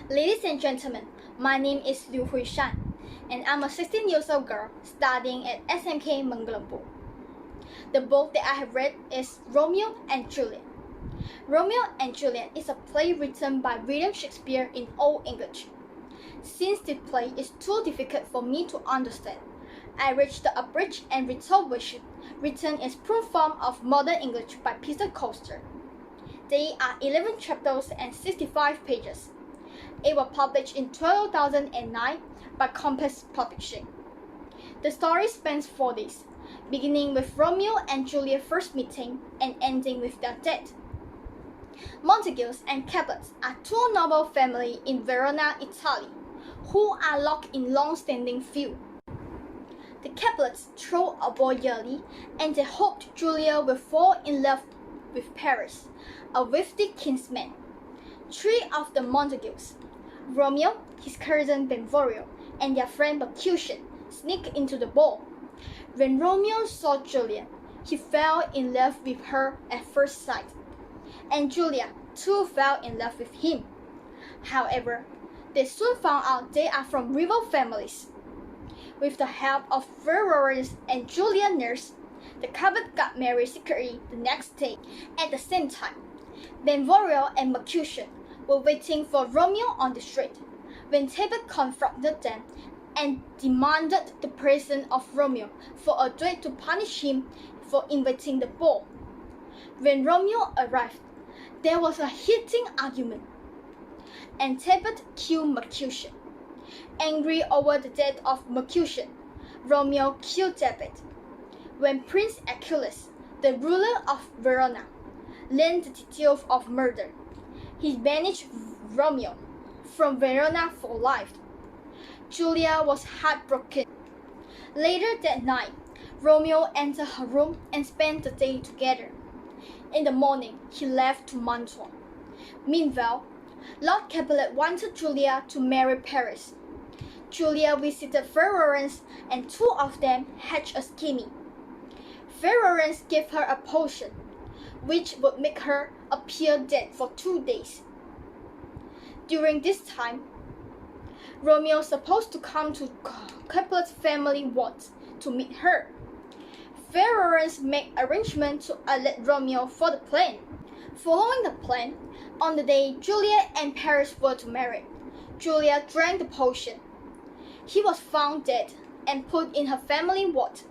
Ladies and gentlemen, my name is Liew and I'm a 16-year-old girl studying at SMK Mangalampu. The book that I have read is Romeo and Juliet. Romeo and Juliet is a play written by William Shakespeare in Old English. Since the play is too difficult for me to understand, I read the abridged and retold version written in proof form of modern English by Peter Coster. They are 11 chapters and 65 pages. It was published in 2009 by Compass Publishing. The story spans 4 days, beginning with Romeo and Juliet first meeting and ending with their death. Montagues and Capulets are two noble families in Verona, Italy, who are locked in long-standing feud. The Capulets throw a ball yearly, and they hoped Juliet will fall in love with Paris, a wealthy kinsman. 3 of the Montagues, Romeo, his cousin Benvolio, and their friend Mercutio, sneaked into the ball. When Romeo saw Juliet, he fell in love with her at first sight, and Juliet too fell in love with him. However, they soon found out they are from rival families. With the help of Florence and Juliet's nurse, the couple got married secretly the next day. At the same time, Benvolio and Mercutio were waiting for Romeo on the street when Tybalt confronted them and demanded the presence of Romeo for a duel to punish him for inviting the ball. When Romeo arrived, there was a heated argument, and Tybalt killed Mercutio. Angry over the death of Mercutio, Romeo killed Tybalt. When Prince Achilles, the ruler of Verona, learned the details of murder, he banished Romeo from Verona for life. Juliet was heartbroken. Later that night, Romeo entered her room and spent the day together. In the morning, he left to Mantua. Meanwhile, Lord Capulet wanted Juliet to marry Paris. Juliet visited Florence, and 2 of them hatched a scheme. Florence gave her a potion, which would make her appear dead for 2 days. During this time, Romeo was supposed to come to Capulet's family ward to meet her. Florence made arrangements to alert Romeo for the plan. Following the plan, on the day Juliet and Paris were to marry, Juliet drank the potion. He was found dead and put in her family ward.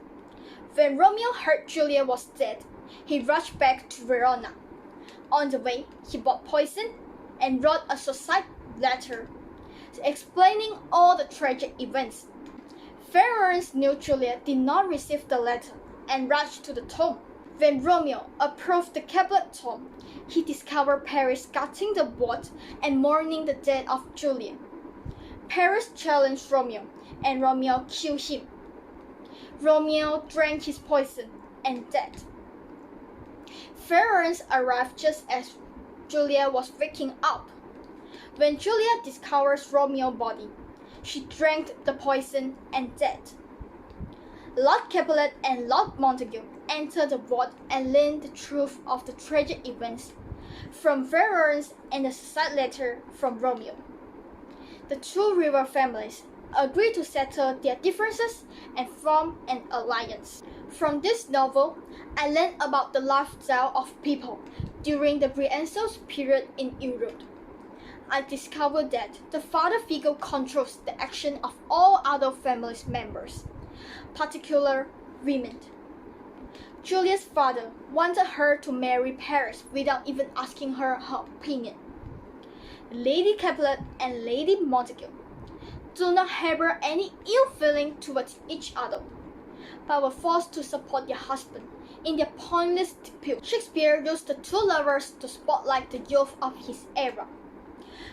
When Romeo heard Juliet was dead, he rushed back to Verona. On the way, he bought poison and wrote a suicide letter explaining all the tragic events. Florence knew Juliet did not receive the letter and rushed to the tomb. When Romeo approached the Capulet tomb, he discovered Paris guarding the vault and mourning the death of Juliet. Paris challenged Romeo, and Romeo killed him. Romeo drank his poison and died. Florence arrived just as Juliet was waking up. When Juliet discovers Romeo's body, she drank the poison and died. Lord Capulet and Lord Montague entered the vault and learned the truth of the tragic events from Florence and the suicide letter from Romeo. The 2 rival families agreed to settle their differences and form an alliance. From this novel, I learned about the lifestyle of people during the Renaissance period in Europe. I discovered that the father figure controls the action of all other family members, particularly women. Juliet's father wanted her to marry Paris without even asking her opinion. Lady Capulet and Lady Montague do not harbor any ill feeling towards each other, but were forced to support their husband in their pointless dispute. Shakespeare used the 2 lovers to spotlight the youth of his era.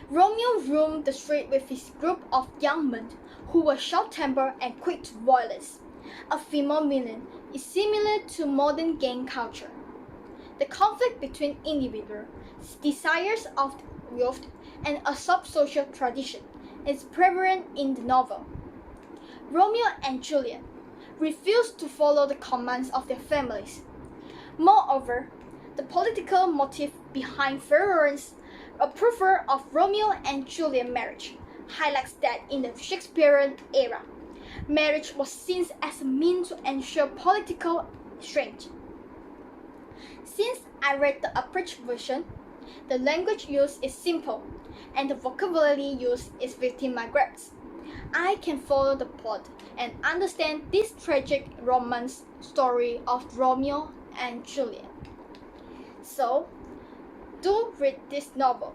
Romeo roamed the street with his group of young men who were short-tempered and quick to violence. A female villain is similar to modern gang culture. The conflict between individual desires of wealth and a sub-social tradition is prevalent in the novel. Romeo and Juliet refused to follow the commands of their families. Moreover, the political motive behind Florence's approver of Romeo and Juliet marriage, highlights that in the Shakespearean era, marriage was seen as a means to ensure political strength. Since I read the abridged version, the language used is simple, and the vocabulary used is within my grasp. I can follow the plot and understand this tragic romance story of Romeo and Juliet. So, do read this novel.